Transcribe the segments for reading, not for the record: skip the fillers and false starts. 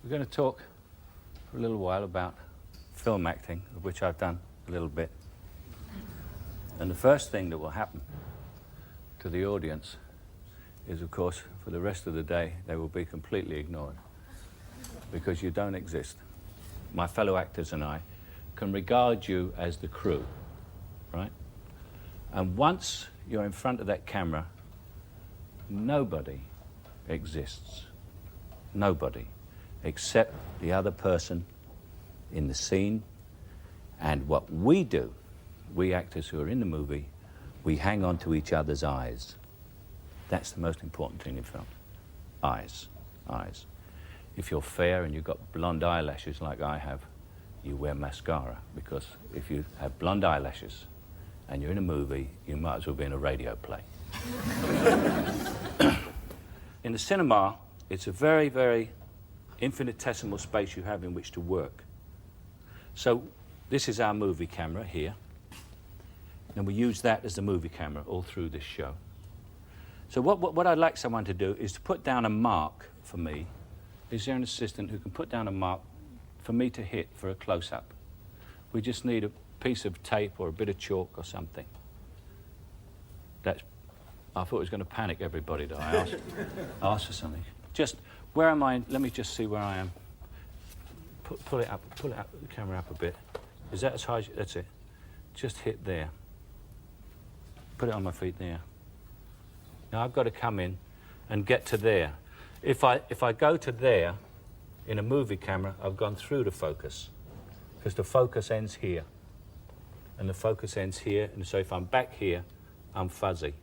We're going to talk for a little while about film acting, of which I've done a little bit. And the first thing that will happen to the audience is, of course, for the rest of the day, they will be completely ignored because you don't exist. My fellow actors and I can regard you as the crew, right? And once you're in front of that camera, nobody exists. Nobody, except the other person in the scene. And what we do, we actors who are in the movie, we hang on to each other's eyes. That's the most important thing in film. Eyes, eyes. If you're fair and you've got blonde eyelashes like I have, you wear mascara, because if you have blonde eyelashes and you're in a movie, you might as well be in a radio play. In the cinema, it's a very, very infinitesimal space you have in which to work. So this is our movie camera here, and we use that as the movie camera all through this show. So what I'd like someone to do is to put down a mark for me. Is there an assistant who can put down a mark for me to hit for a close-up? We just need a piece of tape or a bit of chalk or something. I thought it was going to panic everybody that I asked for something. Just, where am I? Let me just see where I am. Pull it up, the camera up a bit. Is that as high as, that's it. Just hit there. Put it on my feet there. Now I've got to come in and get to there. If I go to there, in a movie camera, I've gone through the focus, because the focus ends here, and the focus ends here, and so if I'm back here, I'm fuzzy.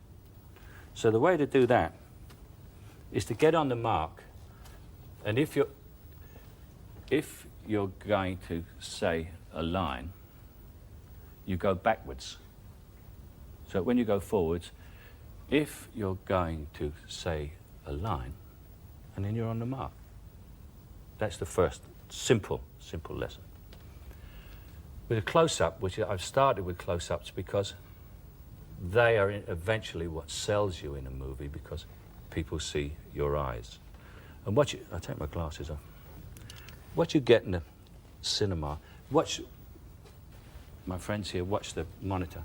So the way to do that is to get on the mark, and if you're going to say a line, you go backwards. So when you go forwards, if you're going to say a line, and then you're on the mark. That's the first simple lesson. With a close-up, which I've started with close-ups because they are eventually what sells you in a movie, because people see your eyes. And I'll take my glasses off. What you get in the cinema, my friends here watch the monitor.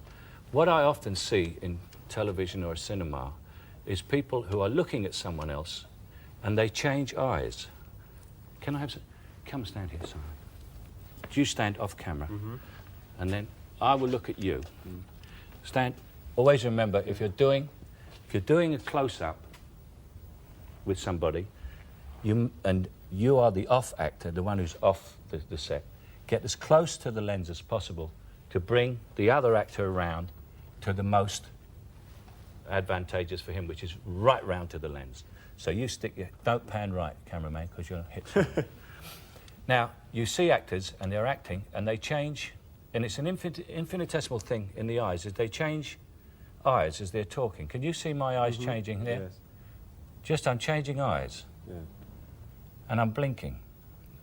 What I often see in television or cinema is people who are looking at someone else and they change eyes. Can I have some? Come stand here, Simon. You stand off camera, and then I will look at you. Stand. Always remember, if you're doing a close-up with somebody, you are the off actor, the one who's off the set. Get as close to the lens as possible to bring the other actor around to the most advantageous for him, which is right round to the lens. So you don't pan right, cameraman, because you'll hit something. Now, you see actors, and they're acting, and they change, and it's an infinitesimal thing in the eyes, is they change eyes as they're talking. Can you see my eyes changing there? Yes. Just, I'm changing eyes. Yeah. And I'm blinking.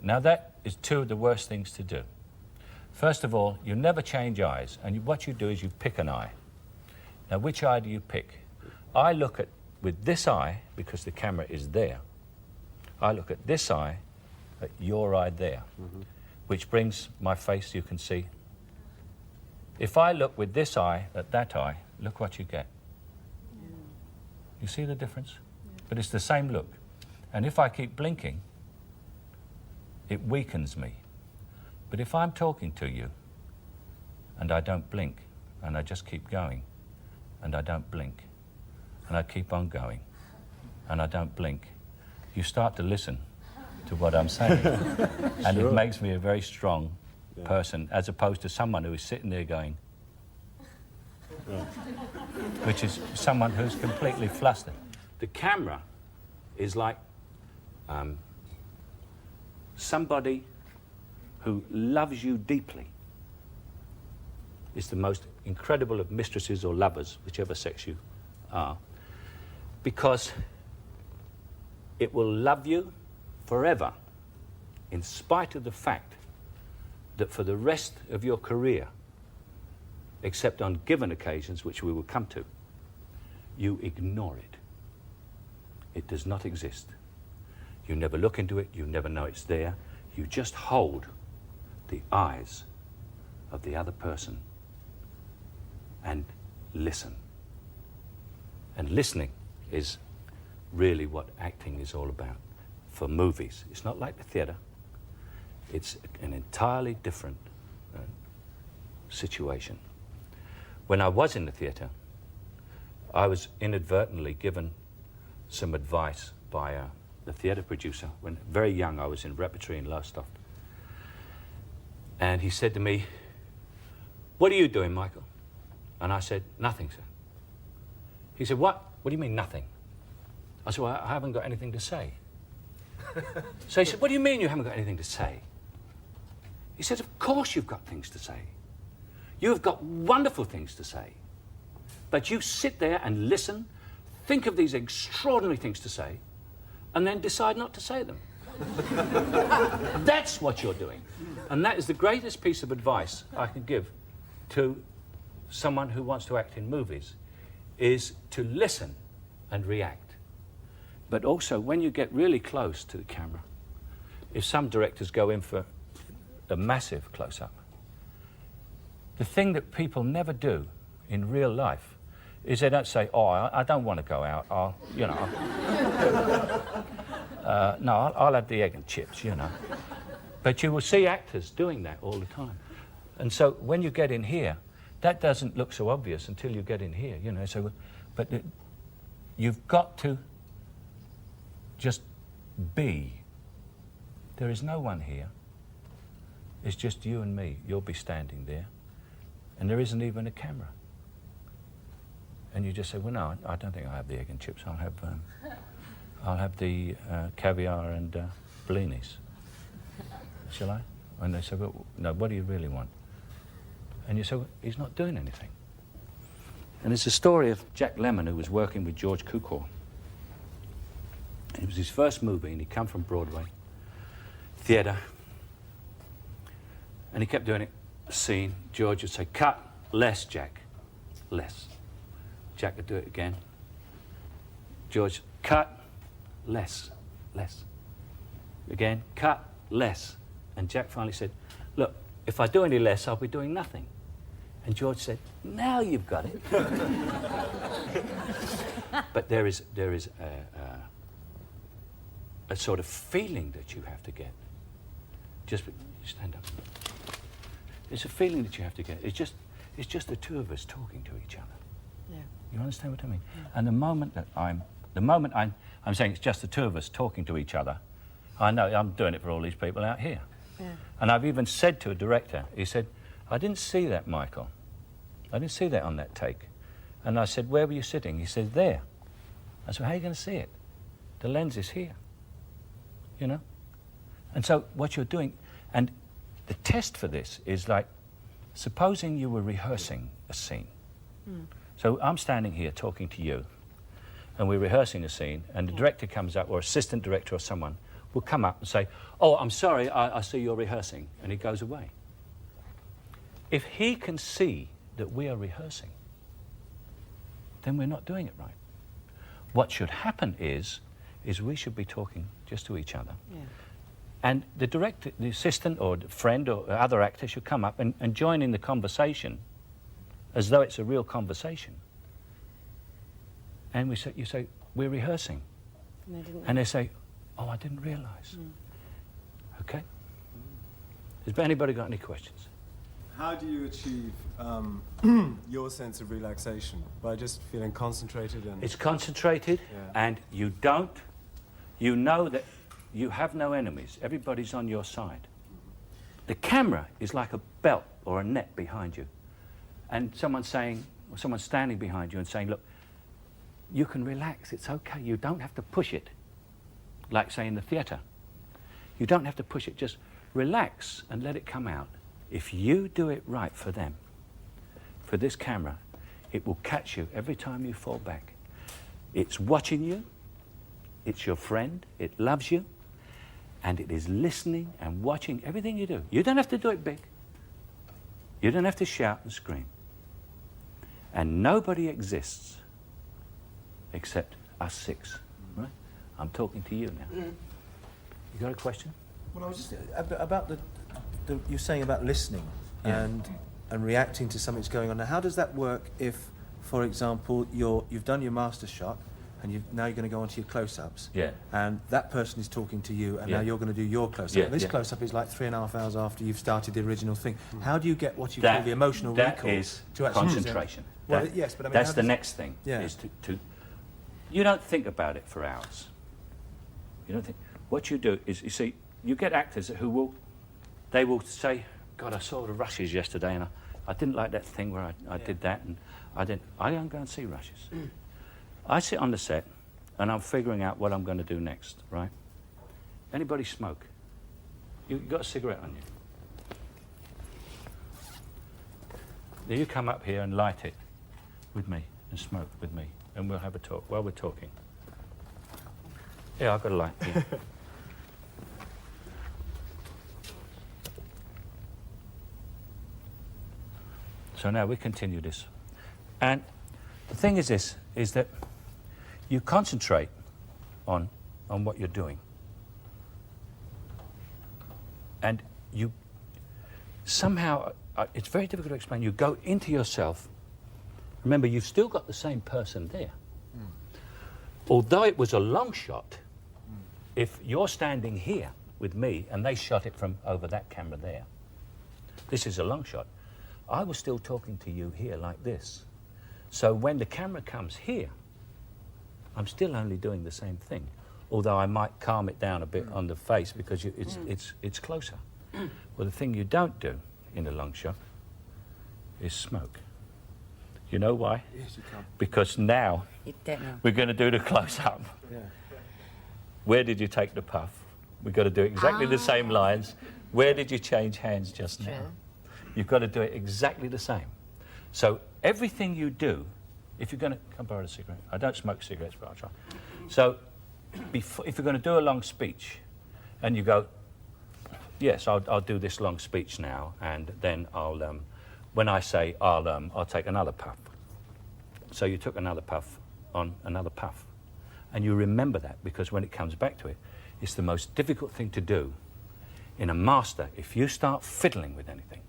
Now, that is two of the worst things to do. First of all, you never change eyes, and what you do is you pick an eye. Now, which eye do you pick? I look at, with this eye, because the camera is there, I look at this eye, at your eye there, which brings my face, you can see. If I look with this eye at that eye, look what you get. You see the difference? But it's the same look. And if I keep blinking, it weakens me. But if I'm talking to you, and I don't blink, and I just keep going, and I don't blink, and I keep on going, and I don't blink, you start to listen to what I'm saying. And it makes me a very strong person, as opposed to someone who is sitting there going, which is someone who's completely flustered. The camera is like somebody who loves you deeply. It's the most incredible of mistresses or lovers, whichever sex you are, because it will love you forever, in spite of the fact that for the rest of your career, except on given occasions, which we will come to, you ignore it. It does not exist. You never look into it, you never know it's there. You just hold the eyes of the other person and listen. And listening is really what acting is all about for movies. It's not like the theatre. It's an entirely different situation. When I was in the theatre, I was inadvertently given some advice by the theatre producer. When very young, I was in repertory in Lowestoft. And he said to me, "What are you doing, Michael?" And I said, "Nothing, sir." He said, "What? What do you mean, nothing?" I said, "Well, I haven't got anything to say." So he said, "What do you mean you haven't got anything to say?" He said, "Of course you've got things to say. You have got wonderful things to say. But you sit there and listen, think of these extraordinary things to say, and then decide not to say them." That's what you're doing. And that is the greatest piece of advice I can give to someone who wants to act in movies, is to listen and react. But also, when you get really close to the camera, if some directors go in for a massive close-up, the thing that people never do in real life is they don't say, "Oh, I don't want to go out. I'll have the egg and chips, you know." But you will see actors doing that all the time. And so when you get in here, that doesn't look so obvious until you get in here, you know. So, but you've got to just be. There is no one here. It's just you and me. You'll be standing there. And there isn't even a camera. And you just say, "Well, no, I don't think I'll have the egg and chips. I'll have the caviar and bellinis. Shall I?" And they say, "Well, no, what do you really want?" And you say, "Well, he's not doing anything." And it's a story of Jack Lemmon, who was working with George Cukor. It was his first movie, and he come from Broadway, theatre, and he kept doing it, a scene. George would say, "Cut, less, Jack, less." Jack would do it again. George, "Cut, less, less." Again, "Cut, less." And Jack finally said, "Look, if I do any less, I'll be doing nothing." And George said, "Now you've got it." But there is a sort of feeling that you have to get. Just stand up. It's a feeling that you have to get. It's just the two of us talking to each other. Yeah. You understand what I mean? Yeah. And the moment I'm saying it's just the two of us talking to each other, I know I'm doing it for all these people out here. Yeah. And I've even said to a director, he said, "I didn't see that, Michael. I didn't see that on that take." And I said, "Where were you sitting?" He said, "There." I said, "How are you going to see it? The lens is here." You know? And so what you're doing, and the test for this is like, supposing you were rehearsing a scene. So I'm standing here talking to you, and we're rehearsing a scene, and the director comes up, or assistant director or someone, will come up and say, "Oh, I'm sorry, I see you're rehearsing," and he goes away. If he can see that we are rehearsing, then we're not doing it right. What should happen is we should be talking just to each other. Yeah. And the director, the assistant or the friend or other actor should come up and join in the conversation as though it's a real conversation. And you say, "We're rehearsing." And they say, "Oh, I didn't realise." Okay? Has anybody got any questions? How do you achieve your sense of relaxation? By just feeling concentrated and... It's concentrated, and you know that you have no enemies. Everybody's on your side. The camera is like a belt or a net behind you. And someone's standing behind you and saying, "Look, you can relax, it's okay. You don't have to push it." Like, say, in the theatre. You don't have to push it, just relax and let it come out. If you do it right for them, for this camera, it will catch you every time you fall back. It's watching you, it's your friend, it loves you, and it is listening and watching everything you do. You don't have to do it big. You don't have to shout and scream. And nobody exists except us six, right? I'm talking to you now. You got a question? Well, I was just about the you're saying about listening and reacting to something that's going on. Now, how does that work if, for example, you've done your master shot and now you're going to go on to your close-ups, and that person is talking to you, and now you're going to do your close-up. This close-up is like 3.5 hours after you've started the original thing. How do you get what you call the emotional recall? That is to actually concentration. Well, yes, but I mean, that's the next thing. Is to you don't think about it for hours. You don't think. What you do is, you see, you get actors who will say, God, I saw the rushes yesterday, and I didn't like that thing where I did that, and I don't go and see rushes. I sit on the set, and I'm figuring out what I'm going to do next, right? Anybody smoke? You got a cigarette on you? You come up here and light it with me, and smoke with me, and we'll have a talk while we're talking. Yeah, I've got a light. Yeah. So now we continue this. And the thing is this, is that you concentrate on what you're doing. And you somehow, it's very difficult to explain, you go into yourself. Remember, you've still got the same person there. Although it was a long shot, if you're standing here with me and they shot it from over that camera there, this is a long shot, I was still talking to you here like this. So when the camera comes here, I'm still only doing the same thing, although I might calm it down a bit on the face because it's closer. Well, the thing you don't do in a long shot is smoke. You know why? Yes, you can. Because now we're going to do the close-up. Yeah. Where did you take the puff? We've got to do exactly the same lines. Where did you change hands just now? You've got to do it exactly the same. So everything you do, if you're going to... Come borrow a cigarette. I don't smoke cigarettes, but I'll try. So if you're going to do a long speech and you go, yes, I'll do this long speech now, and then I'll... when I say I'll take another puff. So you took another puff on another puff. And you remember that, because when it comes back to it, it's the most difficult thing to do in a master. If you start fiddling with anything,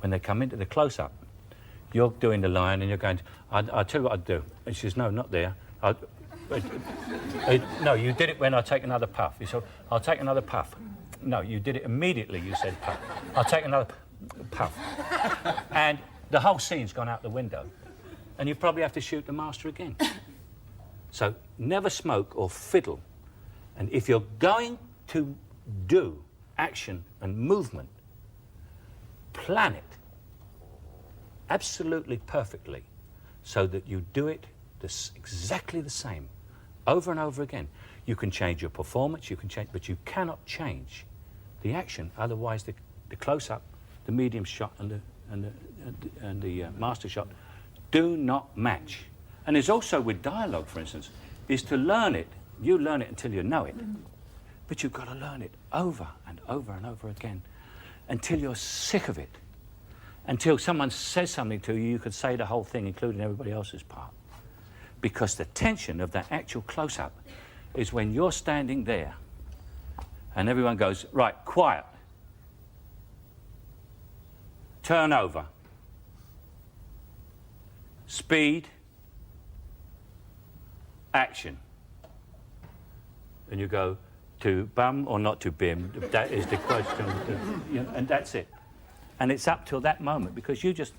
when they come into the close-up, you're doing the line and you're going, I'll tell you what I'd do. And she says, no, not there. No, you did it when I take another puff. You said, I'll take another puff. No, you did it immediately, you said puff. I'll take another puff. And the whole scene's gone out the window. And you probably have to shoot the master again. So never smoke or fiddle. And if you're going to do action and movement, plan it absolutely perfectly so that you do it exactly the same over and over again. You can change your performance, you can change, but you cannot change the action. Otherwise, the close-up, the medium shot, and the master shot do not match. And there's also with dialogue, for instance, is to learn it. You learn it until you know it, but you've got to learn it over and over and over again until you're sick of it. Until someone says something to you, you could say the whole thing, including everybody else's part. Because the tension of that actual close-up is when you're standing there and everyone goes, right, quiet, turn over, speed, action. And you go, to bum or not to bim, that is the question, and that's it. And it's up till that moment, because you're just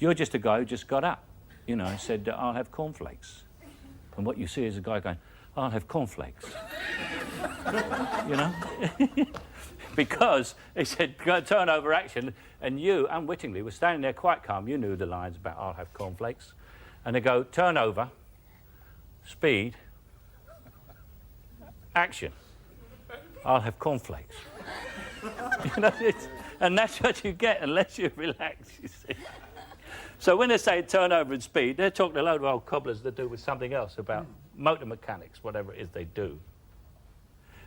a guy who just got up, and said, I'll have cornflakes. And what you see is a guy going, I'll have cornflakes. Because he said, turn over action, and you, unwittingly, were standing there quite calm. You knew the lines about, I'll have cornflakes. And they go, turn over, speed, action. I'll have cornflakes. And that's what you get unless you relax, you see. So when they say turnover and speed, they're talking a load of old cobblers that do with something else about motor mechanics, whatever it is they do.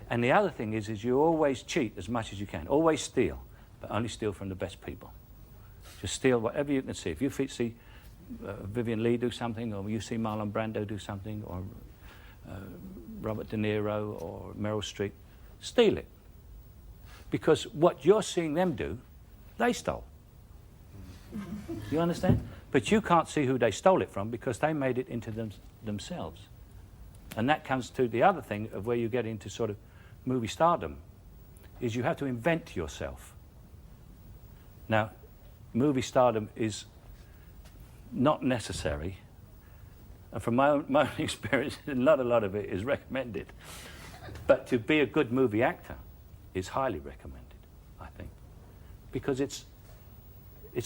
And the other thing is you always cheat as much as you can. Always steal, but only steal from the best people. Just steal whatever you can see. If you see Vivian Leigh do something, or you see Marlon Brando do something, or Robert De Niro or Meryl Streep, steal it. Because what you're seeing them do, they stole. You understand? But you can't see who they stole it from because they made it into themselves. And that comes to the other thing of where you get into sort of movie stardom, is you have to invent yourself. Now, movie stardom is not necessary. And from my own experience, not a lot of it is recommended. But to be a good movie actor is highly recommended, I think. Because it's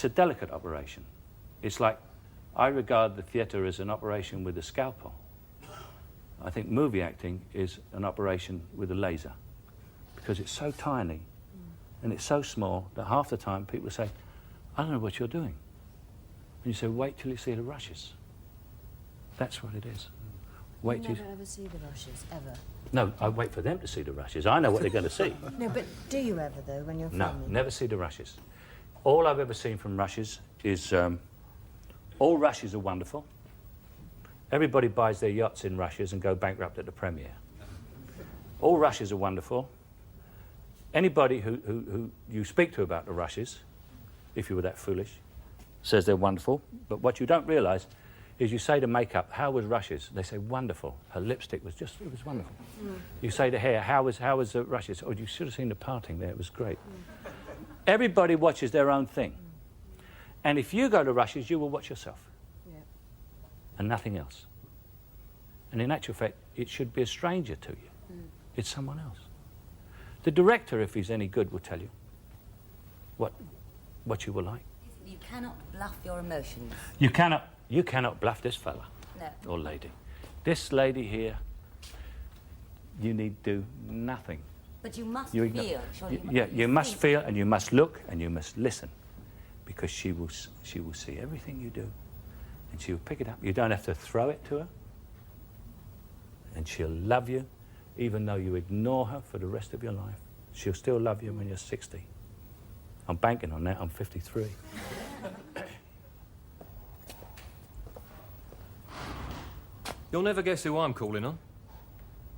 a delicate operation. It's like, I regard the theatre as an operation with a scalpel. I think movie acting is an operation with a laser. Because it's so tiny and it's so small that half the time people say, I don't know what you're doing. And you say, wait till you see the rushes. That's what it is. Wait till you never ever see the rushes, ever? No, I wait for them to see the rushes. I know what they're going to see. No, but do you ever, though, when you're filming? No, never see the rushes. All I've ever seen from rushes is, all rushes are wonderful. Everybody buys their yachts in rushes and go bankrupt at the premiere. All rushes are wonderful. Anybody who you speak to about the rushes, if you were that foolish, says they're wonderful. But what you don't realise is you say to makeup, how was rushes? They say, wonderful. Her lipstick was just, it was wonderful. You say to hair, how was the rushes? Oh, you should have seen the parting there, it was great. Everybody watches their own thing. And if you go to rushes, you will watch yourself. Yeah. And nothing else. And in actual fact, it should be a stranger to you. It's someone else. The director, if he's any good, will tell you what you will like. You cannot bluff your emotions. You cannot bluff this fella. No. Or lady. This lady here, you need do nothing. But you must feel. You must feel, and you must look, and you must listen, because she will see everything you do, and she will pick it up. You don't have to throw it to her, and she'll love you, even though you ignore her for the rest of your life. She'll still love you when you're 60. I'm banking on that. I'm 53. You'll never guess who I'm calling on.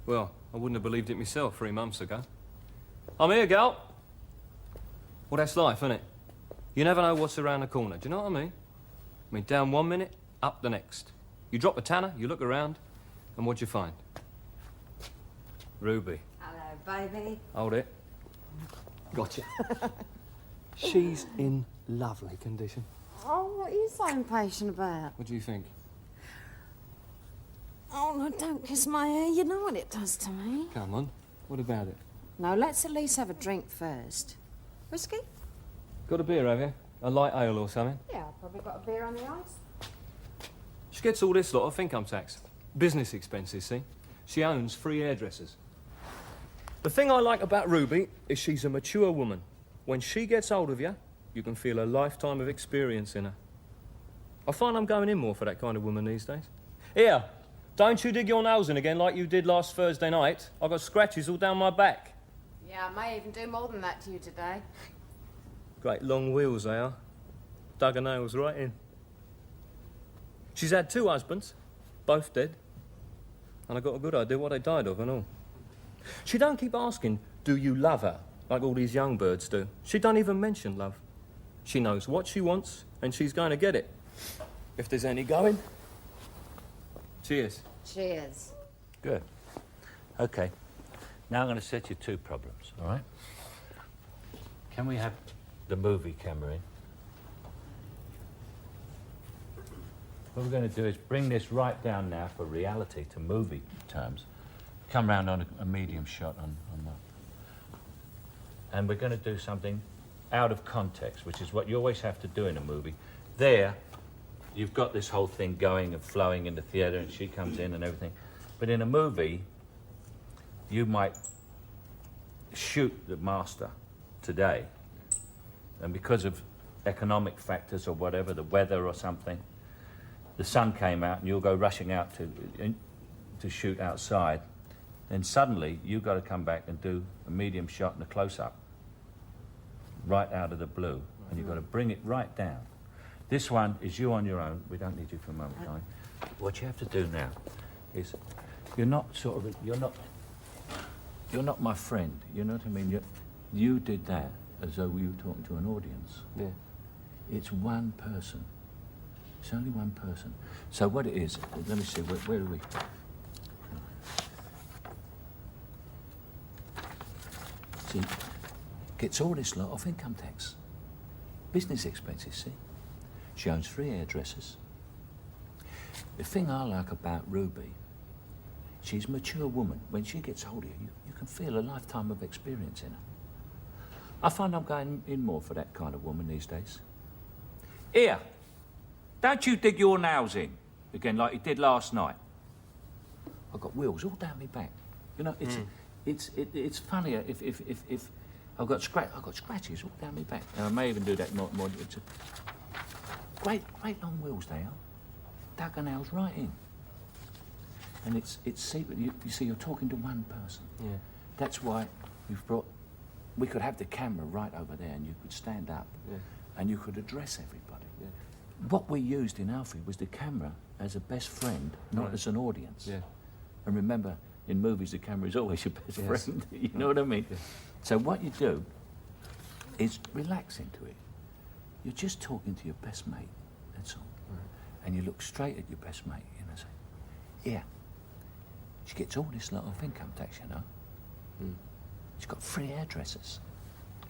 Well, I wouldn't have believed it myself 3 months ago. I'm here, gal. Well, that's life, isn't it? You never know what's around the corner. Do you know what I mean? Down 1 minute, up the next. You drop a tanner, you look around, and what'd you find? Ruby. Hello, baby. Hold it. Gotcha. She's in lovely condition. Oh, what are you so impatient about? What do you think? Oh, no, don't kiss my hair. You know what it does to me. Come on. What about it? No, let's at least have a drink first. Whiskey? Got a beer, have you? A light ale or something? Yeah, I've probably got a beer on the ice. She gets all this lot off income tax. Business expenses, see? She owns 3 hairdressers. The thing I like about Ruby is she's a mature woman. When she gets hold of you, you can feel a lifetime of experience in her. I find I'm going in more for that kind of woman these days. Here, don't you dig your nails in again like you did last Thursday night. I've got scratches all down my back. Yeah, I may even do more than that to you today. Great long wheels they are. Dug her nails right in. She's had 2 husbands, both dead. And I got a good idea what they died of and all. She don't keep asking, do you love her, like all these young birds do. She don't even mention love. She knows what she wants, and she's going to get it. If there's any going. Cheers. Cheers. Good. Okay. Now I'm going to set you 2 problems, all right? Can we have the movie camera in? What we're going to do is bring this right down now for reality to movie terms. Come round on a medium shot on that. And we're going to do something out of context, which is what you always have to do in a movie. There, you've got this whole thing going and flowing in the theatre, and she comes in and everything. But in a movie, you might shoot the master today, and because of economic factors or whatever, the weather or something, the sun came out and you'll go rushing out to shoot outside. Then suddenly you've got to come back and do a medium shot and a close-up right out of the blue, and you've got to bring it right down. This one is you on your own. We don't need you for a moment, darling. What you have to do now is you're not you're not my friend. You know what I mean? You did that as though we were talking to an audience. Yeah. It's one person. It's only one person. So what it is, let me see, where are we? See, gets all this lot off income tax. Business expenses, see? She owns 3 hairdressers. The thing I like about Ruby, she's a mature woman. When she gets hold of you, you can feel a lifetime of experience in her. I find I'm going in more for that kind of woman these days. Here, don't you dig your nails in again like you did last night. I've got wheels all down my back. You know, it's funnier if I've got scratches all down my back, and I may even do that more. It's a great long wheels they are. Dug her nails right in, and it's secret. You see, you're talking to one person. Yeah. That's why we've brought. We could have the camera right over there, and you could stand up, and you could address everybody. Yeah. What we used in Alfie was the camera as a best friend, not as an audience. Yeah. And remember, in movies, the camera is always your best Yes. friend. You know what I mean? Yeah. So what you do is relax into it. You're just talking to your best mate, that's all. Right. And you look straight at your best mate, you know, say, yeah, she gets all this lot of income tax, you know. Mm. She's got 3 hairdressers.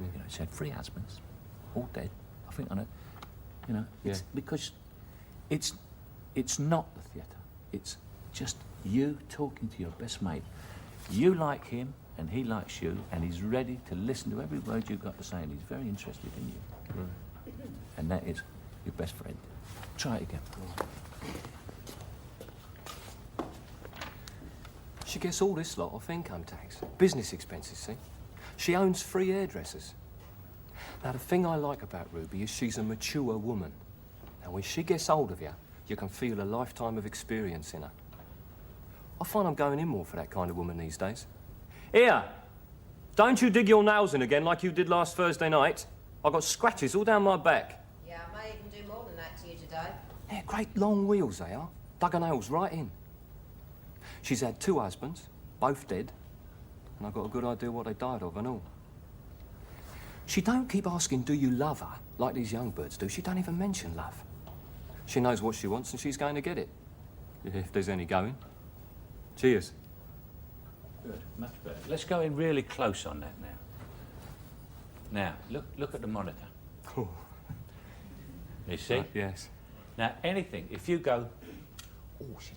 Yeah. You know, she had 3 husbands, all dead. I think I know. You know, it's because it's not the theatre. It's just you talking to your best mate. You like him, and he likes you, and he's ready to listen to every word you've got to say, and he's very interested in you. Right. And that is your best friend. Try it again. She gets all this lot off income tax. Business expenses, see? She owns 3 hairdressers. Now, the thing I like about Ruby is she's a mature woman. Now, when she gets hold of you, you can feel a lifetime of experience in her. I find I'm going in more for that kind of woman these days. Here, don't you dig your nails in again like you did last Thursday night. I've got scratches all down my back. Yeah, I may even do more than that to you today. They're great long wheels, they are. Dug her nails right in. She's had 2 husbands, both dead, and I've got a good idea what they died of and all. She don't keep asking, do you love her, like these young birds do. She don't even mention love. She knows what she wants and she's going to get it, if there's any going. Cheers. Good, much better. Let's go in really close on that now. Now, look at the monitor. Oh. You see? Right, yes. Now, anything, if you go, oh, shit.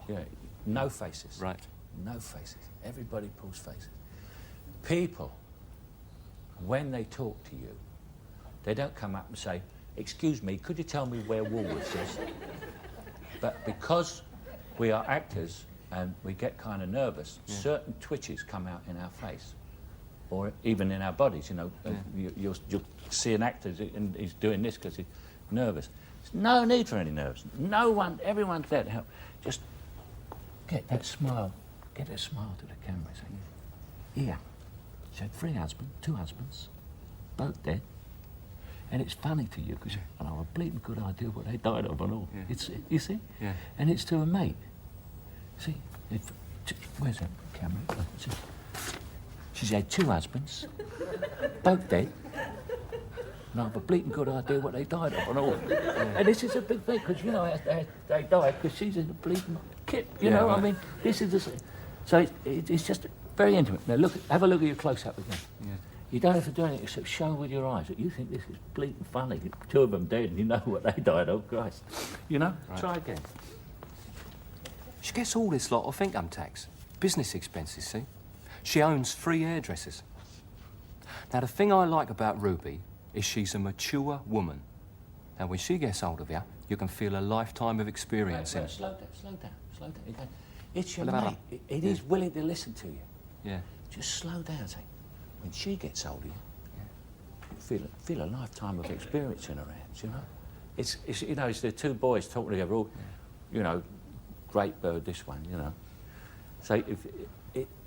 Yeah, no faces. Right. No faces. Everybody pulls faces. People, when they talk to you, they don't come up and say, excuse me, could you tell me where Woolworths is? But because we are actors and we get kind of nervous, certain twitches come out in our face, or even in our bodies, you know. You'll see an actor and he's doing this because he's nervous. There's no need for any nerves. No one, everyone's there to help. Just get that smile to the camera. Say, yeah, she had 3 husbands, 2 husbands, both dead. And it's funny to you because I have a bleeding good idea what they died of and all. Yeah. It's, you see? Yeah. And it's to a mate. See? Where's that camera? See? She's had 2 husbands, both dead. And I have a bleeding good idea what they died of and all. Yeah. And this is a big thing because, you know, they died because she's in a bleeding kit, you know? right. I mean, this is the... So it's just very intimate. Now, have a look at your close-up again. Yeah. You don't have to do anything except show with your eyes that you think this is bleeding funny. 2 of them dead and you know what they died of, Christ. You know? Right. Try again. She gets all this lot off income tax. Business expenses, see? She owns 3 hairdressers. Now, the thing I like about Ruby is she's a mature woman. Now, when she gets hold of you, you can feel a lifetime of experience in her. Slow down. Again. It's your What about mate. It is willing to listen to you. Yeah. Just slow down, say. When she gets hold of you, you feel a lifetime of experience in her hands, you know? It's you know, it's the 2 boys talking together, all, you know, great bird, this one, you know. So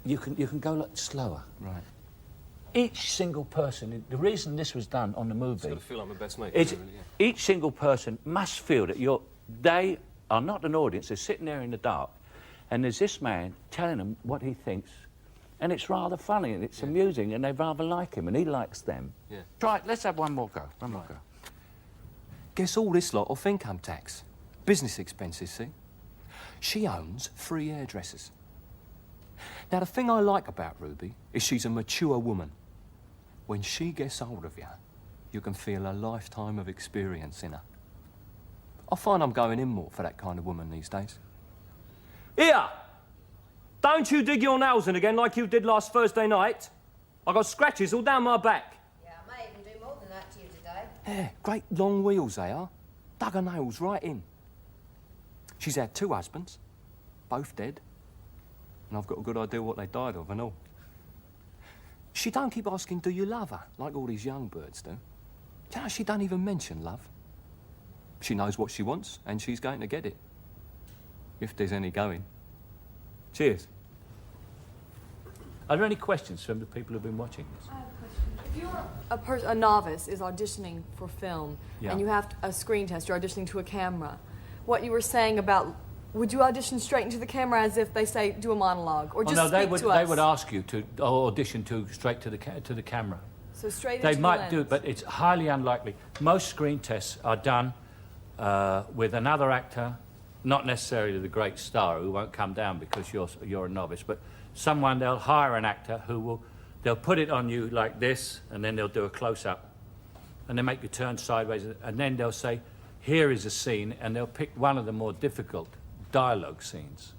you can go like slower. Right. Each single person, the reason this was done on the movie, Got to feel like my best mate. is Really, yeah. each single person must feel that they are not an audience, they're sitting there in the dark, and there's this man telling them what he thinks And it's rather funny and it's amusing and they rather like him and he likes them. Yeah. Right, let's have one more go. One more go. Guess all this lot off income tax. Business expenses, see? She owns 3 hairdressers. Now, the thing I like about Ruby is she's a mature woman. When she gets hold of you, you can feel a lifetime of experience in her. I find I'm going in more for that kind of woman these days. Here! Don't you dig your nails in again like you did last Thursday night. I got scratches all down my back. Yeah, I may even do more than that to you today. Yeah, great long wheels they are. Dug her nails right in. She's had 2 husbands, both dead. And I've got a good idea what they died of and all. She don't keep asking, do you love her, like all these young birds do. Do you know, she don't even mention love. She knows what she wants, and she's going to get it. If there's any going. Cheers. Are there any questions from the people who've been watching this? I have a question. If you're a novice is auditioning for film, Yeah. and you have a screen test, you're auditioning to a camera, what you were saying about, would you audition straight into the camera as if they say, do a monologue, or just no, speak to us? they would ask you to audition straight to the camera. So straight They into might the do lens. it, but it's highly unlikely. Most screen tests are done with another actor, not necessarily the great star who won't come down because you're a novice, but someone, they'll hire an actor they'll put it on you like this, and then they'll do a close-up, and they make you turn sideways, and then they'll say, here is a scene, and they'll pick one of the more difficult dialogue scenes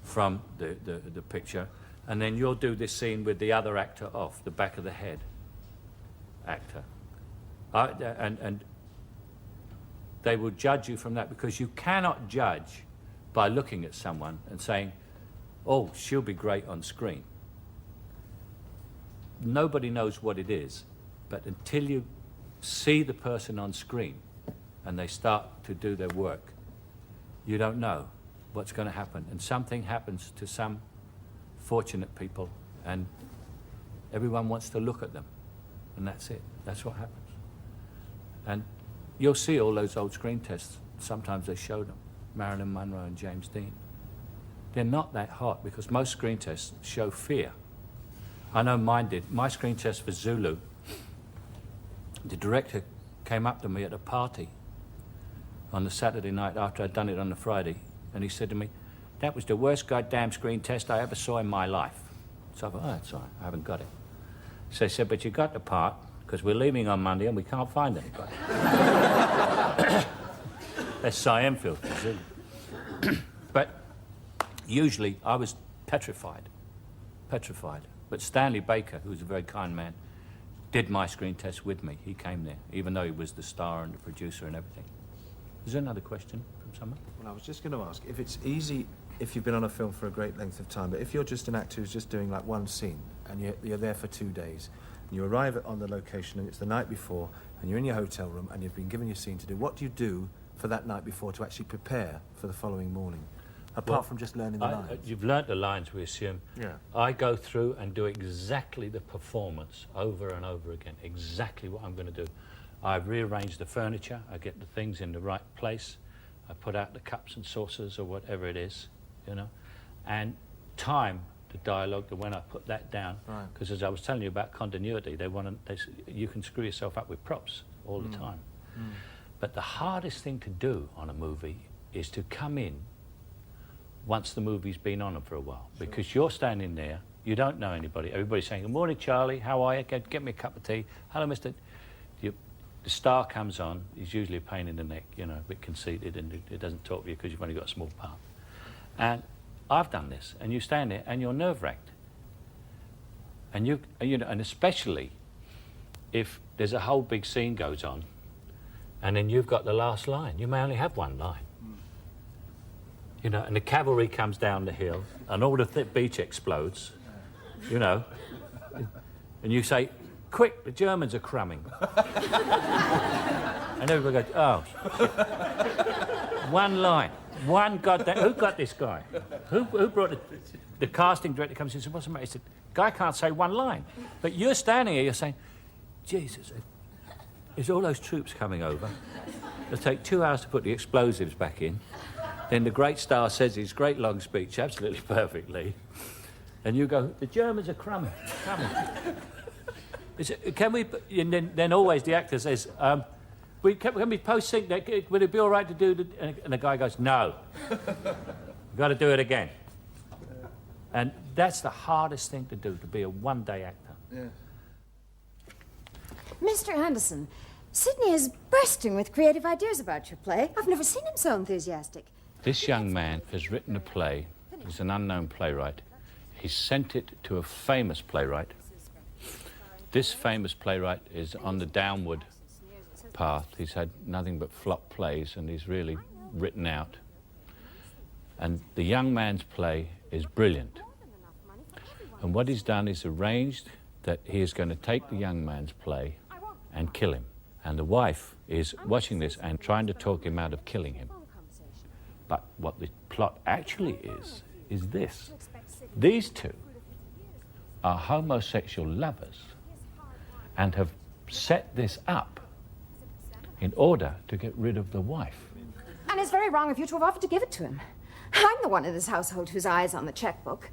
from the picture, and then you'll do this scene with the other actor off, the back of the head actor. And they will judge you from that, because you cannot judge by looking at someone and saying, oh, she'll be great on screen. Nobody knows what it is, but until you see the person on screen and they start to do their work, you don't know what's going to happen. And something happens to some fortunate people, and everyone wants to look at them, and that's it. That's what happens. And you'll see all those old screen tests. Sometimes they show them. Marilyn Monroe and James Dean. They're not that hot because most screen tests show fear. I know mine did. My screen test for Zulu, the director came up to me at a party on the Saturday night after I'd done it on the Friday, and he said to me, that was the worst goddamn screen test I ever saw in my life. So I thought, oh, that's all right, I haven't got it. So he said, but you got the part, because we're leaving on Monday and we can't find anybody. That's Cy Enfield. But usually I was petrified. But Stanley Baker, who's a very kind man, did my screen test with me. He came there, even though he was the star and the producer and everything. Is there another question from someone? Well, I was just going to ask, if it's easy, if you've been on a film for a great length of time, but if you're just an actor who's just doing like one scene, and you're there for 2 days, and you arrive on the location, and it's the night before, and you're in your hotel room, and you've been given your scene to do, what do you do for that night before to actually prepare for the following morning? Apart from just learning the lines. You've learnt the lines, we assume. Yeah. I go through and do exactly the performance over and over again, exactly what I'm going to do. I rearrange the furniture, I get the things in the right place, I put out the cups and saucers or whatever it is, you know, and time the dialogue, when I put that down, because as I was telling you about continuity, you can screw yourself up with props all the time. But the hardest thing to do on a movie is to come in once the movie's been on for a while, because you're standing there, you don't know anybody, everybody's saying, good morning, Charlie, how are you? Get me a cup of tea. Hello, Mr. The star comes on, he's usually a pain in the neck, you know, a bit conceited, and it doesn't talk to you because you've only got a small part. And I've done this, and you stand there and you're nerve-wracked. And you know, and especially if there's a whole big scene goes on, and then you've got the last line. You may only have one line. You know, and the cavalry comes down the hill, and all the beach explodes, you know, and you say, quick, the Germans are crumbing. And everybody goes, oh, shit. One line, one goddamn, who got this guy? Who brought the casting director comes in and says, what's the matter? He said, guy can't say one line. But you're standing here, you're saying, Jesus, is all those troops coming over? It'll take 2 hours to put the explosives back in. Then the great star says his great long speech, absolutely perfectly. And you go, the Germans are coming. Can we, and then always the actor says, can we post-sync that? Would it be all right to do and the guy goes, no. We've got to do it again. And that's the hardest thing to do, to be a one-day actor. Yeah. Mr. Anderson, Sydney is bursting with creative ideas about your play. I've never seen him so enthusiastic. This young man has written a play. He's an unknown playwright. He sent it to a famous playwright. This famous playwright is on the downward path. He's had nothing but flop plays, and he's really written out. And the young man's play is brilliant. And what he's done is arranged that he is going to take the young man's play and kill him. And the wife is watching this and trying to talk him out of killing him. But what the plot actually is this. These two are homosexual lovers and have set this up in order to get rid of the wife. And it's very wrong of you to have offered to give it to him. I'm the one in this household whose eye is on the checkbook.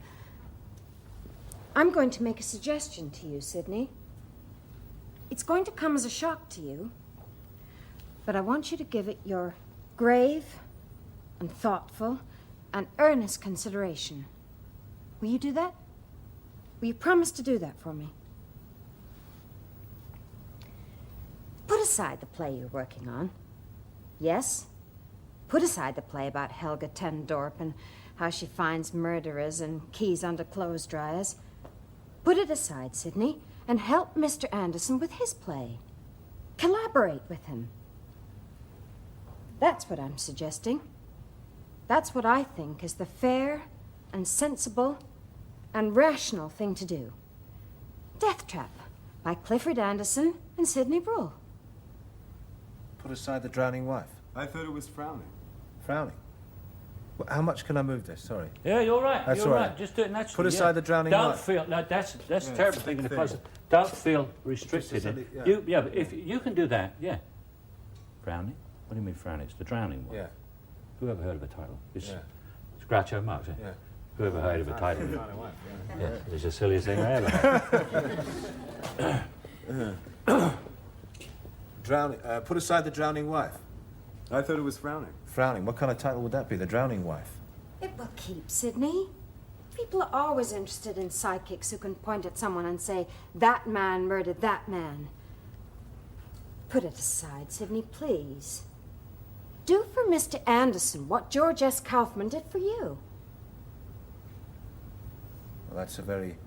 I'm going to make a suggestion to you, Sydney. It's going to come as a shock to you, but I want you to give it your grave and thoughtful and earnest consideration. Will you do that? Will you promise to do that for me? Put aside the play you're working on. Yes? Put aside the play about Helga Tendorp and how she finds murderers and keys under clothes dryers. Put it aside, Sydney, and help Mr. Anderson with his play. Collaborate with him. That's what I'm suggesting. That's what I think is the fair and sensible and rational thing to do. Death Trap by Clifford Anderson and Sidney Bruhl. Put aside the drowning wife. I thought it was frowning. Frowning. Well, how much can I move this? Sorry. Yeah, you're right. That's you're all right. right. Just do it naturally. Put aside the drowning Don't wife. feel no. That's Yeah, a terrible it's a thing in the big process. thing. Don't feel restricted. Just a- Yeah, but if you can do that, yeah. Drowning? What do you mean frowning? It's the drowning one. Yeah. Who ever heard of a title? It's Yeah. Groucho Marx. Yeah. Who ever heard of a title? Frowning wife, Yeah, it's the silliest thing I ever heard. Drowning. Put aside the drowning wife. I thought it was frowning. Frowning. What kind of title would that be? The drowning wife. It will keep, Sydney. People are always interested in psychics who can point at someone and say, that man murdered that man. Put it aside, Sydney, please. Do for Mr. Anderson what George S. Kaufman did for you. Well, that's a very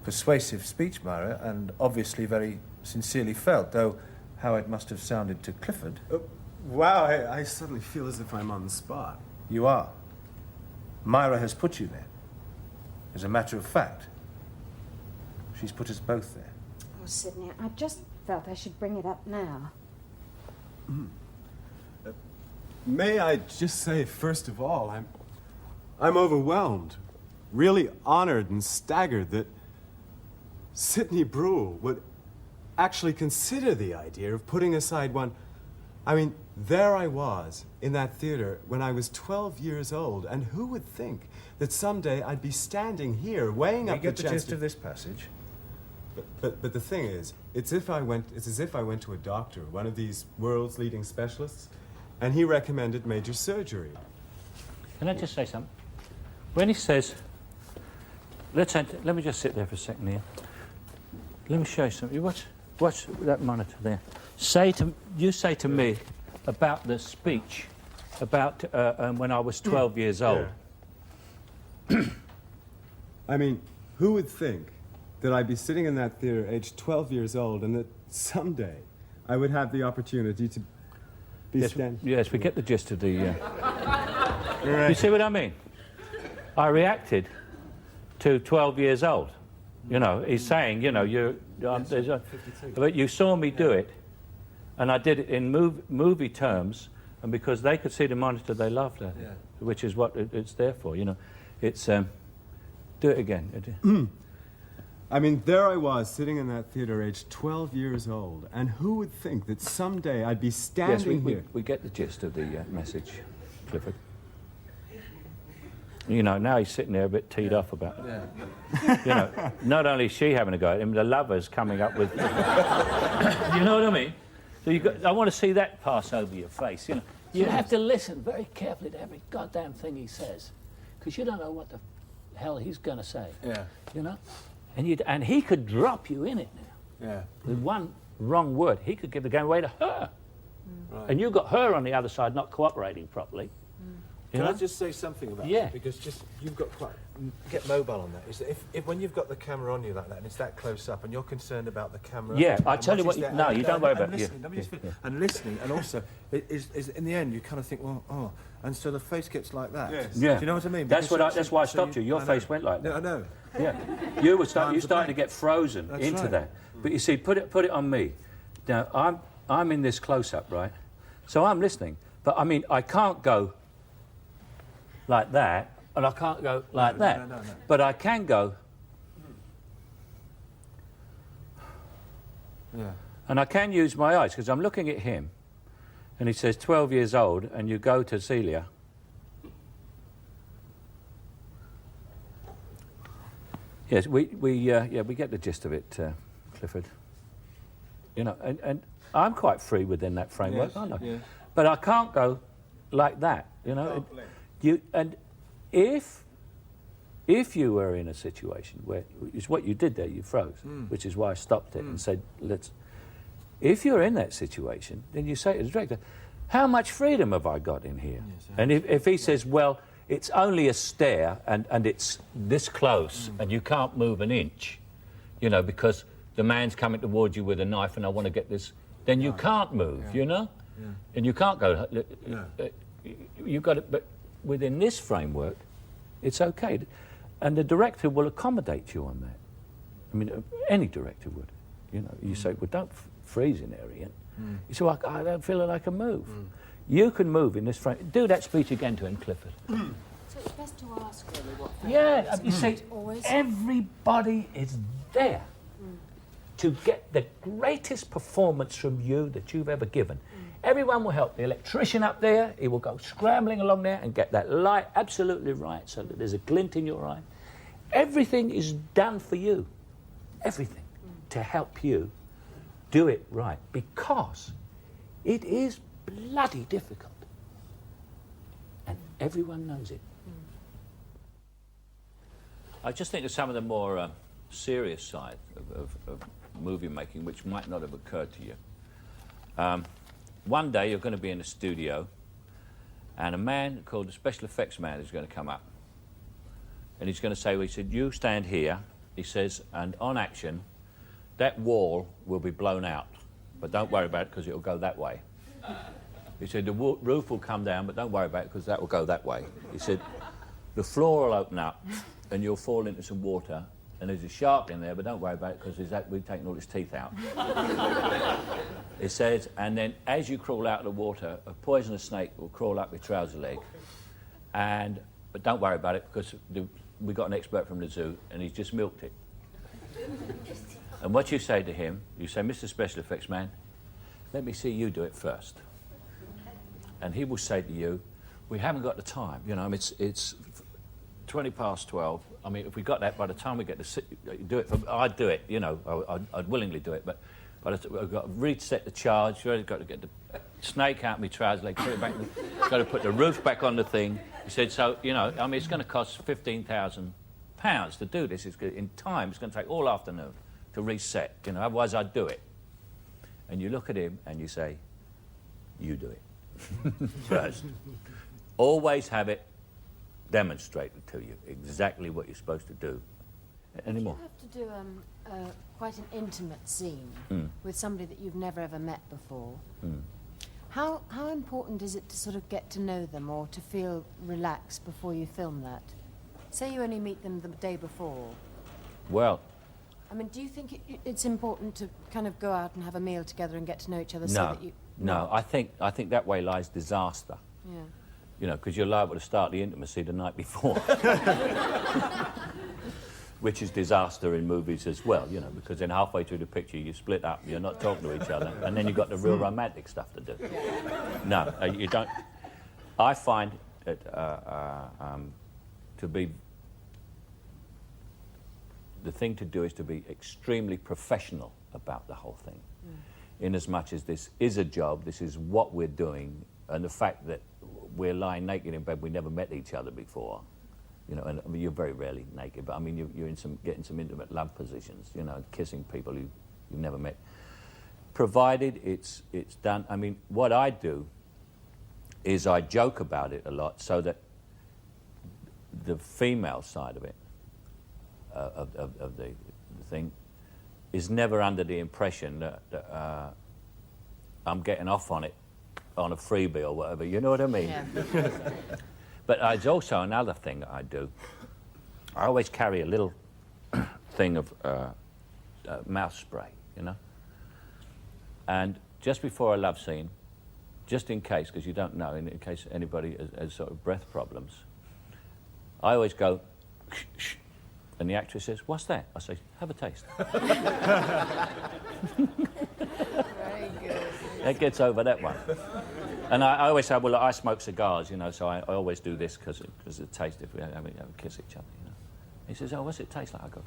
persuasive speech, Myra, and obviously very sincerely felt, though how it must have sounded to Clifford. Wow, I suddenly feel as if I'm on the spot. You are. Myra has put you there. As a matter of fact, she's put us both there. Oh, Sydney, I just felt I should bring it up now. May I just say, first of all, I'm overwhelmed, really honored and staggered that Sidney Bruhl would actually consider the idea of putting aside one. I mean, there I was in that theater when I was 12 years old, and who would think that someday I'd be standing here weighing You up get the the chance gist of this passage. But the thing is, it's as if I went to a doctor, one of these world's leading specialists, and he recommended major surgery. Can I just say something? When he says, let me just sit there for a second here. Let me show you something. Watch that monitor there. You say to me about the speech about when I was 12 years old. Yeah. I mean, who would think that I'd be sitting in that theater aged 12 years old and that someday I would have the opportunity to be standing... Yes, we get the gist of the... You see what I mean? I reacted to 12 years old. You know, he's saying, you know, but you saw me do it, and I did it in movie terms, and because they could see the monitor, they laughed at it, which is what it's there for, you know. It's, do it again. I mean, there I was, sitting in that theater aged 12 years old, and who would think that someday I'd be standing Yes, here... we get the gist of the message, Clifford. You know, now he's sitting there a bit teed off about it. Yeah. You know, not only is she having a go at him, the lover's coming up with... You know what I mean? So I want to see that pass over your face, you know. You have to listen very carefully to every goddamn thing he says, because you don't know what the hell he's going to say. Yeah. You know? And he could drop you in it now. Yeah. With one wrong word, he could give the game away to her. Right. And you've got her on the other side not cooperating properly. You Can know? I just say something about Yeah. that? Because just you've got quite get mobile on that. Is that if when you've got the camera on you like that and it's that close up and you're concerned about the camera. Yeah, I and tell you what what. is there, No, and- you don't worry and about it. listening, let me just finish. And listening, and also is in the end you kind of think, well, oh, and so the face gets like that. Yes. Yeah. Do you know what I mean? That's Because that's why I stopped you. Your I know. face went like that. No, I know. Yeah. You were Time's starting a to blank. get frozen That's into right. that. But you see, put it on me. Now I'm in this close up, right? So I'm listening, but I mean I can't go like that, and I can't go like that. No. But I can go, Yeah. and I can use my eyes because I'm looking at him, and he says 12 years old, and you go to Celia. Yes, we get the gist of it, Clifford. You know, and I'm quite free within that framework, Yes, aren't I? yeah. But I can't go like that, you know. If you were in a situation where it's what you did there, you froze, which is why I stopped it and said, let's. If you're in that situation, then you say to the director, how much freedom have I got in here? Yes, and if he says, well, it's only a stair and it's this close and you can't move an inch, you know, because the man's coming towards you with a knife and I want to get this, then you can't move, you know? Yeah. And you can't go, No. you've got it, but within this framework, it's okay. And the director will accommodate you on that. I mean, any director would. You know, you say, well, don't freeze in there, Ian. You say, well, I don't feel like I can move. You can move in this frame. Do that speech again to him, Clifford. So it's best to ask really what. Yeah, you see, Always. everybody is there to get the greatest performance from you that you've ever given. Everyone will help. The electrician up there, he will go scrambling along there and get that light absolutely right so that there's a glint in your eye. Everything is done for you. Everything to help you do it right because it is bloody difficult. And everyone knows it. I just think of some of the more serious side of movie making, which might not have occurred to you. One day you're going to be in a studio, and a man called the special effects man is going to come up, and he's going to say, well, he said, you stand here, he says, and on action, that wall will be blown out, but don't worry about it because it'll go that way. He said, the roof will come down, but don't worry about it because that will go that way. He said, the floor will open up and you'll fall into some water and there's a shark in there, but don't worry about it because we've taken all his teeth out. It says, and then as you crawl out of the water, a poisonous snake will crawl up your trouser leg. But don't worry about it because we got an expert from the zoo and he's just milked it. And what you say to him, you say, Mr. Special Effects Man, let me see you do it first. And he will say to you, we haven't got the time. You know, it's 20 past 12. I mean, if we got that by the time we get to do it, I'd do it, you know, I'd willingly do it, but I've got to reset the charge, I've got to get the snake out of my trousers leg, put it back, got to put the roof back on the thing. He said, so, you know, I mean, it's going to cost £15,000 to do this. In time, it's going to take all afternoon to reset, you know, otherwise I'd do it. And you look at him and you say, you do it. First. Always have it demonstrated to you, exactly what you're supposed to do. Any more? You have to do quite an intimate scene with somebody that you've never ever met before. How important is it to sort of get to know them or to feel relaxed before you film that? Say you only meet them the day before. Well, I mean, do you think it's important to kind of go out and have a meal together and get to know each other so no, that you... no. I think that way lies disaster. Yeah. You know, because you're liable to start the intimacy the night before. Which is disaster in movies as well, you know, because then halfway through the picture you split up, you're not talking to each other, and then you've got the real romantic stuff to do. No, you don't. I find that to be, the thing to do is to be extremely professional about the whole thing. In as much as this is a job, this is what we're doing, and the fact that we're lying naked in bed, we never met each other before, you know, and I mean, you're very rarely naked, but I mean, you're in getting some intimate love positions, you know, kissing people you've never met. Provided it's done. I mean, what I do is I joke about it a lot so that the female side of it, of the thing, is never under the impression that I'm getting off on it on a freebie or whatever, you know what I mean? Yeah. But it's also another thing that I do. I always carry a little thing of mouth spray, you know? And just before a love scene, just in case, because you don't know, in case anybody has sort of breath problems, I always go, shh, shh. And the actress says, "What's that?" I say, "Have a taste." Very good. That gets over that one. And I always say, well, look, I smoke cigars, you know, so I always do this because it tastes if we have a kiss each other, you know. He says, "Oh, what's it taste like?" I go.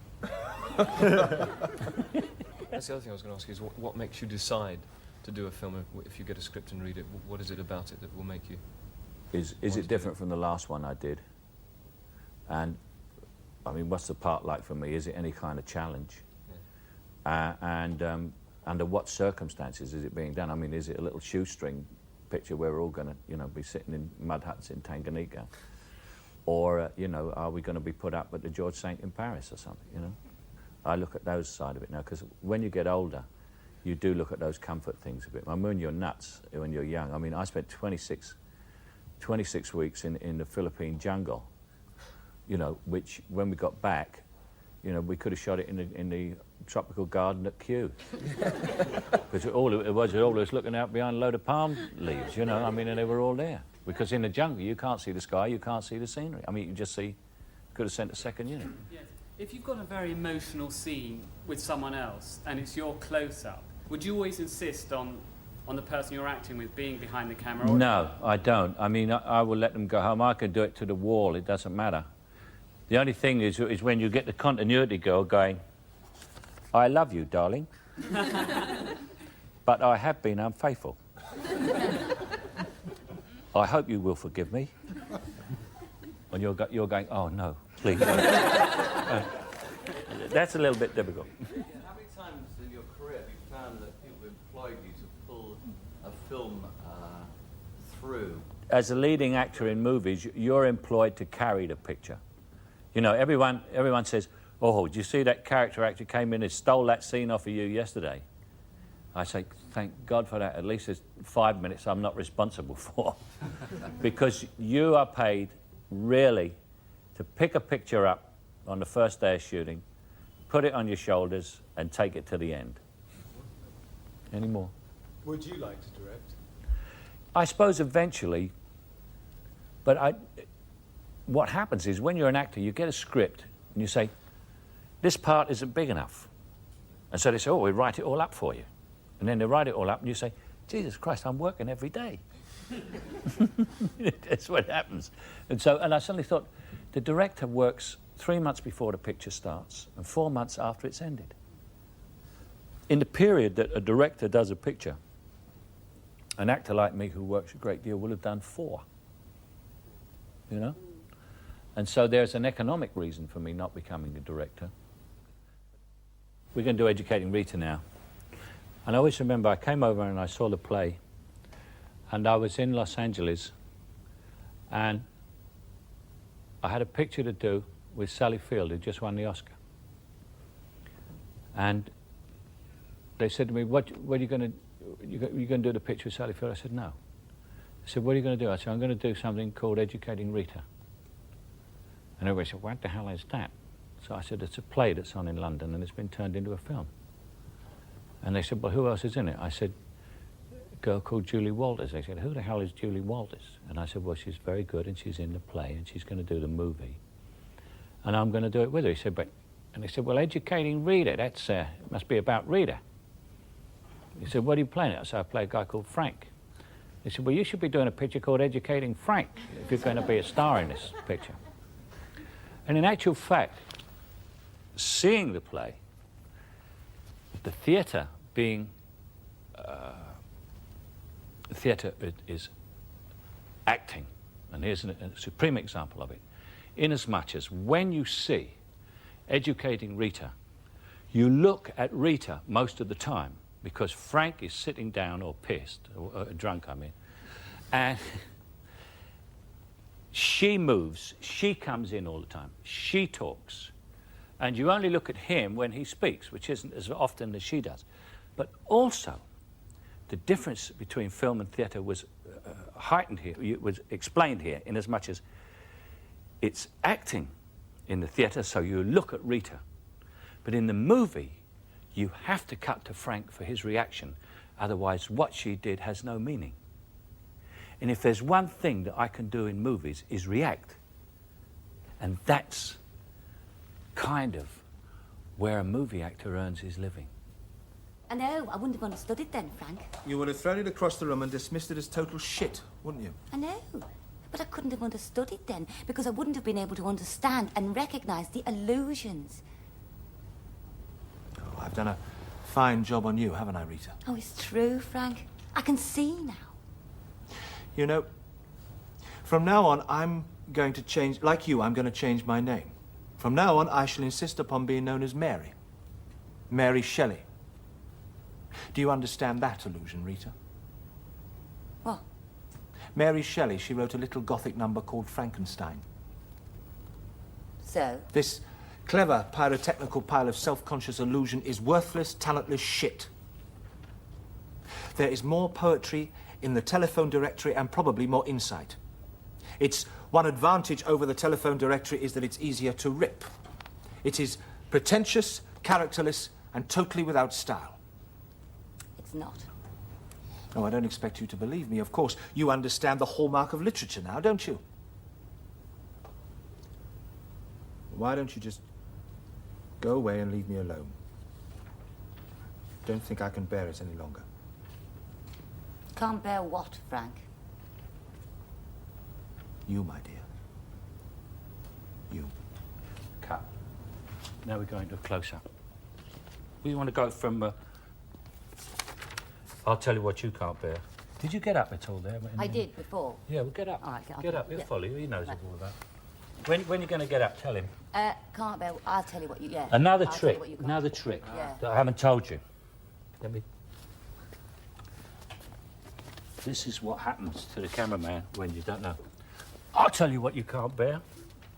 That's the other thing I was going to ask you is what makes you decide to do a film if you get a script and read it? What is it about it that will make you? Is it different from the last one I did? And I mean, what's the part like for me? Is it any kind of challenge? Yeah. And under what circumstances is it being done? I mean, is it a little shoestring picture where we're all going to, you know, be sitting in mud huts in Tanganyika? Or, you know, are we going to be put up at the George Saint in Paris or something, you know? I look at those side of it now, because when you get older, you do look at those comfort things a bit. I mean, when you're nuts, when you're young, I mean, I spent 26 weeks in the Philippine jungle, you know, which when we got back, you know, we could have shot it in the tropical garden at Kew. Because all it was looking out behind a load of palm leaves, you know, I mean, and they were all there. Because in the jungle, you can't see the sky, you can't see the scenery. I mean, you just see, could have sent a second unit. Yes. If you've got a very emotional scene with someone else and it's your close-up, would you always insist on the person you're acting with being behind the camera? No, I don't. I mean, I will let them go home. I can do it to the wall, it doesn't matter. The only thing is when you get the continuity girl going, "I love you, darling, but I have been unfaithful. I hope you will forgive me." And you're going, "Oh, no, please." That's a little bit difficult. Yeah, how many times in your career have you found that people employed you to pull a film through? As a leading actor in movies, you're employed to carry the picture. You know, everyone says, "Oh, did you see that character actor came in and stole that scene off of you yesterday?" I say, thank God for that. At least there's 5 minutes I'm not responsible for. Because you are paid really to pick a picture up on the first day of shooting, put it on your shoulders, and take it to the end. Any more? Would you like to direct? I suppose eventually, but what happens is when you're an actor, you get a script and you say, "This part isn't big enough." And so they say, "Oh, we write it all up for you." And then they write it all up and you say, "Jesus Christ, I'm working every day." That's what happens. And I suddenly thought, the director works 3 months before the picture starts and 4 months after it's ended. In the period that a director does a picture, an actor like me who works a great deal will have done 4, you know? And so there's an economic reason for me not becoming a director. We're going to do Educating Rita now. And I always remember I came over and I saw the play, and I was in Los Angeles, and I had a picture to do with Sally Field, who just won the Oscar. And they said to me, what are you going to, you going to do the picture with Sally Field? I said, no. They said, what are you going to do? I said, I'm going to do something called Educating Rita. And everybody said, what the hell is that? So I said, it's a play that's on in London and it's been turned into a film. And they said, well, who else is in it? I said, a girl called Julie Walters. They said, who the hell is Julie Walters? And I said, well, she's very good and she's in the play and she's going to do the movie. And I'm going to do it with her. He said, but, and they said, well, Educating Rita, that's, must be about Rita. He said, what are you playing? I said, I play a guy called Frank. He said, well, you should be doing a picture called Educating Frank if you're going to be a star in this picture. And in actual fact, seeing the play, the theatre being... the theatre is acting, and here's a supreme example of it, inasmuch as when you see educating Rita, you look at Rita most of the time, because Frank is sitting down or pissed, or drunk, I mean, and she moves, she comes in all the time, she talks, and you only look at him when he speaks, which isn't as often as she does. But also, the difference between film and theatre was heightened here, was explained here, in as much as it's acting in the theatre, so you look at Rita. But in the movie, you have to cut to Frank for his reaction, otherwise what she did has no meaning. And if there's one thing that I can do in movies is react. And that's kind of where a movie actor earns his living. I know, I wouldn't have understood it then, Frank. You would have thrown it across the room and dismissed it as total shit, wouldn't you? I know, but I couldn't have understood it then, because I wouldn't have been able to understand and recognise the illusions. Oh, I've done a fine job on you, haven't I, Rita? Oh, it's true, Frank. I can see now. You know, from now on, I'm going to change, like you, I'm going to change my name. From now on, I shall insist upon being known as Mary. Mary Shelley. Do you understand that illusion, Rita? What? Mary Shelley, she wrote a little Gothic number called Frankenstein. So? This clever pyrotechnical pile of self-conscious illusion is worthless, talentless shit. There is more poetry in the telephone directory and probably more insight. Its one advantage over the telephone directory is that it's easier to rip. It is pretentious, characterless, and totally without style. It's not. Oh, I don't expect you to believe me. Of course, you understand the hallmark of literature now, don't you? Why don't you just go away and leave me alone? Don't think I can bear it any longer. Can't bear what, Frank? You, my dear. You. Cut. Now we're going to a close-up. We want to go from... I'll tell you what you can't bear. Did you get up at all there? I did before. Yeah, well, get up. All right, get up, he'll yeah. follow you. He knows Right. all that. When are you going to get up? Tell him. Can't bear... I'll tell you what you... Yeah. Another I'll tell trick. you what you can't. Another trick Yeah. that I haven't told you. Let me... This is what happens to the cameraman when you don't know. I'll tell you what you can't bear.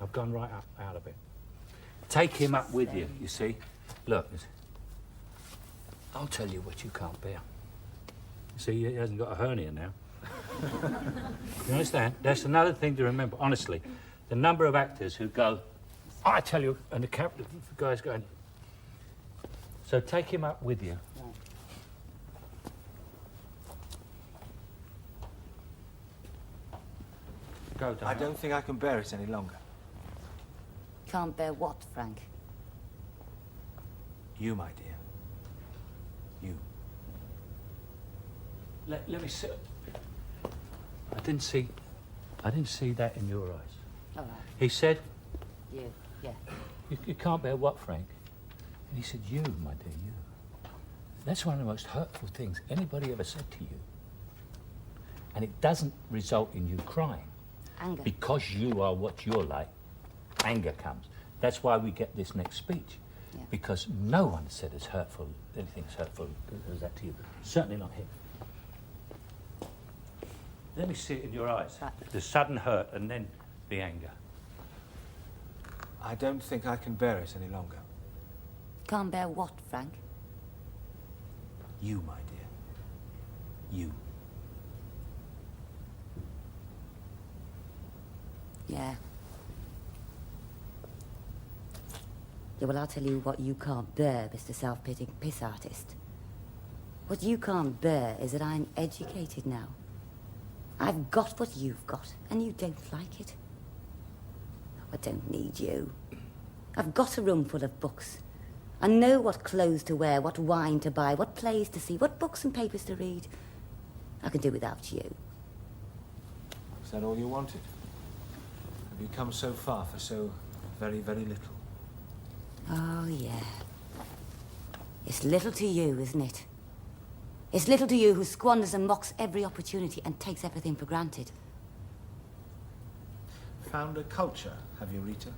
I've gone right up out of it. Take him up with you, you see. Look. I'll tell you what you can't bear. You see, he hasn't got a hernia now. You understand? That's another thing to remember, honestly. The number of actors who go, I tell you, and the guy's going. So take him up with you. Go, I don't think I can bear it any longer. Can't bear what, Frank? You, my dear. You. Let me see. I didn't see that in your eyes. All right. He said, You. Yeah. you can't bear what, Frank? And he said, you, my dear, you. That's one of the most hurtful things anybody ever said to you. And it doesn't result in you crying. Anger. Because you are what you're like, anger comes. That's why we get this next speech. Yeah. Because no one said as hurtful, anything as hurtful as that to you. Certainly not him. Let me see it in your eyes. Right. The sudden hurt and then the anger. I don't think I can bear it any longer. Can't bear what, Frank? You, my dear. You. Yeah. Yeah, well, I'll tell you what you can't bear, Mr. Self-pitying piss artist. What you can't bear is that I'm educated now. I've got what you've got, and you don't like it. I don't need you. I've got a room full of books. I know what clothes to wear, what wine to buy, what plays to see, what books and papers to read. I can do without you. Is that all you wanted? Have you come so far for so Very, very little. Oh, yeah. It's little to you, isn't it? It's little to you who squanders and mocks every opportunity and takes everything for granted. Found a culture, have you, Rita?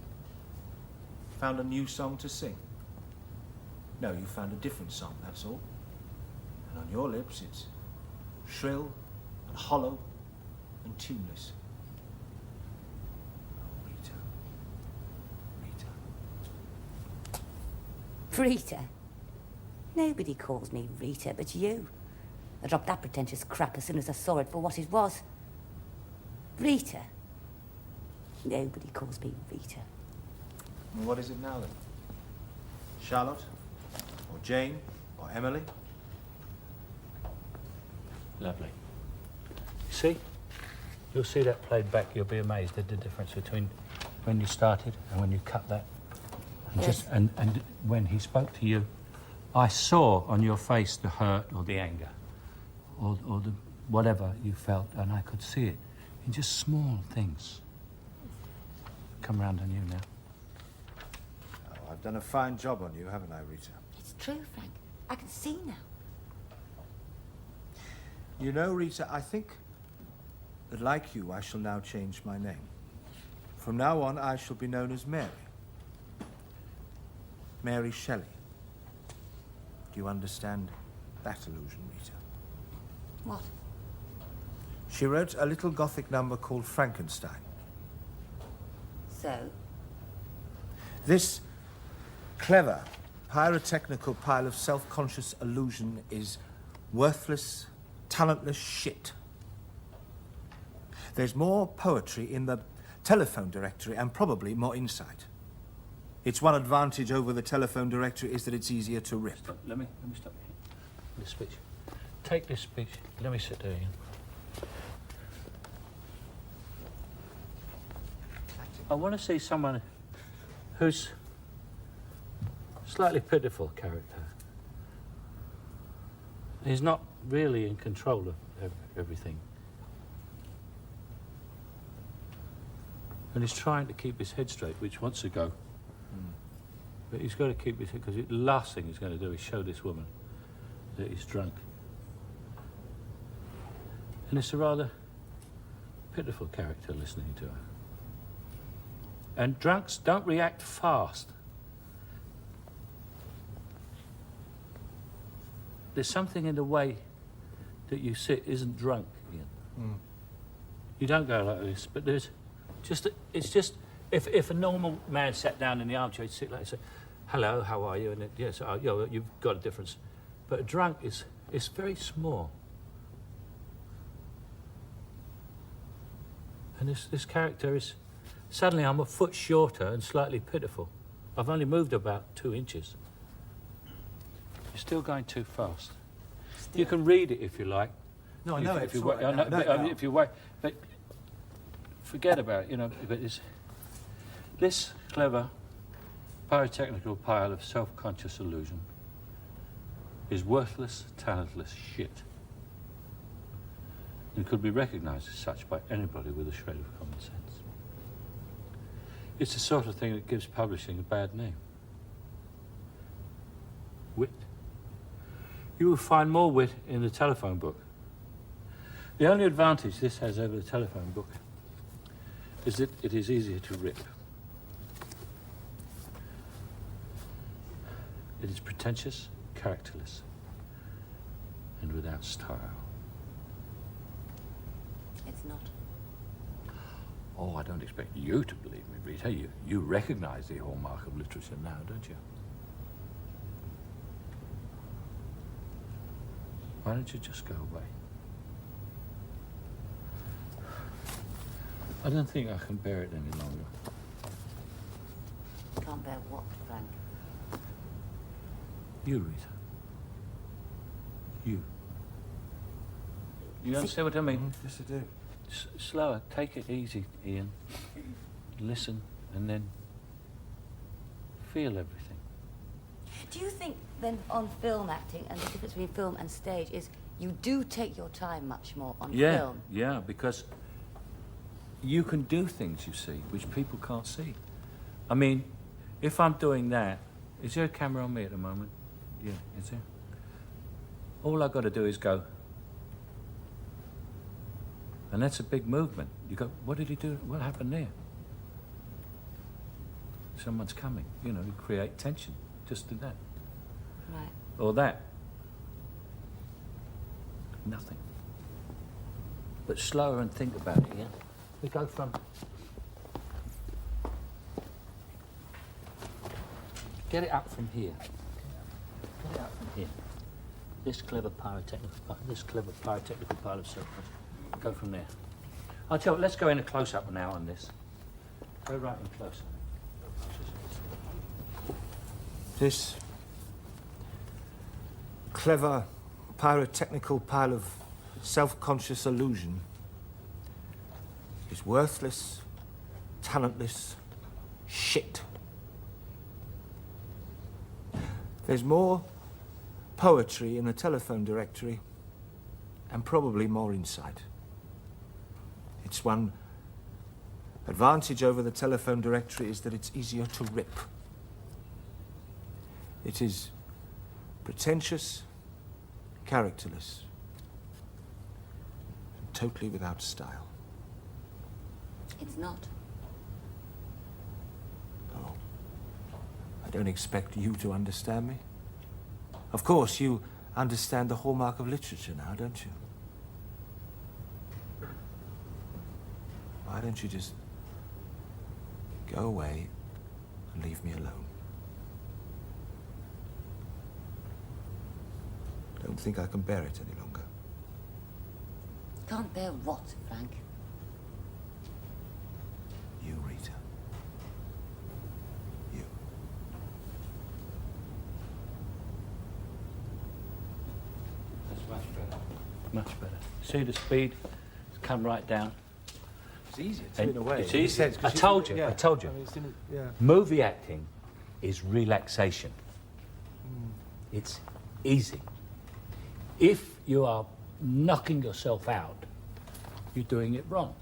Found a new song to sing? No, you found a different song, that's all. And on your lips, it's shrill and hollow and tuneless. Oh, Rita. Rita. Rita? Nobody calls me Rita but you. I dropped that pretentious crap as soon as I saw it for what it was. Rita? Nobody calls me Rita. Well, what is it now, then? Charlotte? Or Jane? Or Emily? Lovely. See? You'll see that played back, you'll be amazed at the difference between when you started and when you cut that. And, Yes. and when he spoke to you, I saw on your face the hurt or the anger or the whatever you felt, and I could see it in just small things. Come round on you now. Oh, I've done a fine job on you, haven't I, Rita? It's true, Frank. I can see now. You know, Rita, I think that, like you, I shall now change my name. From now on, I shall be known as Mary. Mary Shelley. Do you understand that allusion, Rita? What? She wrote a little Gothic number called Frankenstein. So? This clever, pyrotechnical pile of self-conscious illusion is worthless, talentless shit. There's more poetry in the telephone directory and probably more insight. Its one advantage over the telephone directory is that it's easier to rip. Stop. Let me stop you. This speech. Take this speech. Let me sit there again. I want to see someone who's slightly pitiful character. He's not really in control of everything. And he's trying to keep his head straight, which wants to go. But he's got to keep his head, because the last thing he's going to do is show this woman that he's drunk. And it's a rather pitiful character listening to her. And drunks don't react fast. There's something in the way that you sit isn't drunk, Ian. You don't go like this, but there's just, it's just, if a normal man sat down in the armchair, he'd sit like this, say, hello, how are you? And it, yes, you've got a difference. But a drunk is very small. And this character is, suddenly I'm a foot shorter and slightly pitiful. I've only moved about 2 inches. You're still going too fast. Still. You can read it if you like. No, I know if it. If you wait, but forget about it. You know, but it's this clever pyrotechnical pile of self-conscious illusion is worthless, talentless shit. And could be recognised as such by anybody with a shred of common sense. It's the sort of thing that gives publishing a bad name. Wit. You will find more wit in the telephone book. The only advantage this has over the telephone book is that it is easier to rip. It is pretentious, characterless, and without style. It's not. Oh, I don't expect you to believe me, Rita. You recognise the hallmark of literature now, don't you? Why don't you just go away? I don't think I can bear it any longer. Can't bear what, Frank? You, Rita. You. You understand what I mean? Yes, I do. Slower. Take it easy, Ian. Listen, and then feel everything. Do you think then on film acting, and the difference between film and stage is you do take your time much more on film? Yeah, because you can do things, you see, which people can't see. I mean, if I'm doing that, is there a camera on me at the moment? Yeah, is there? All I've got to do is go. And that's a big movement. You go, what did he do? What happened there? Someone's coming. You know, you create tension. Just do that. Right. Or that. Nothing. But slower and think about it, yeah? We go from... Get it up from here. Get it up from here. This clever pyrotechnical part of circles. Go from there. I'll tell you, let's go in a close-up now on this. Go right in close. This clever pyrotechnical pile of self-conscious illusion is worthless, talentless shit. There's more poetry in a telephone directory and probably more insight. Its one advantage over the telephone directory is that it's easier to rip. It is pretentious, characterless, and totally without style. It's not. Oh, I don't expect you to understand me. Of course, you understand the hallmark of literature now, don't you? Why don't you just go away and leave me alone? Don't think I can bear it any longer. Can't bear what, Frank? You, Rita. You. That's much better. Much better. See the speed? It's come right down. It's easier And in a way. it's easy. I told you. Yeah. I told you. I mean, it's in a, yeah. Movie acting is relaxation. It's easy. If you are knocking yourself out, you're doing it wrong.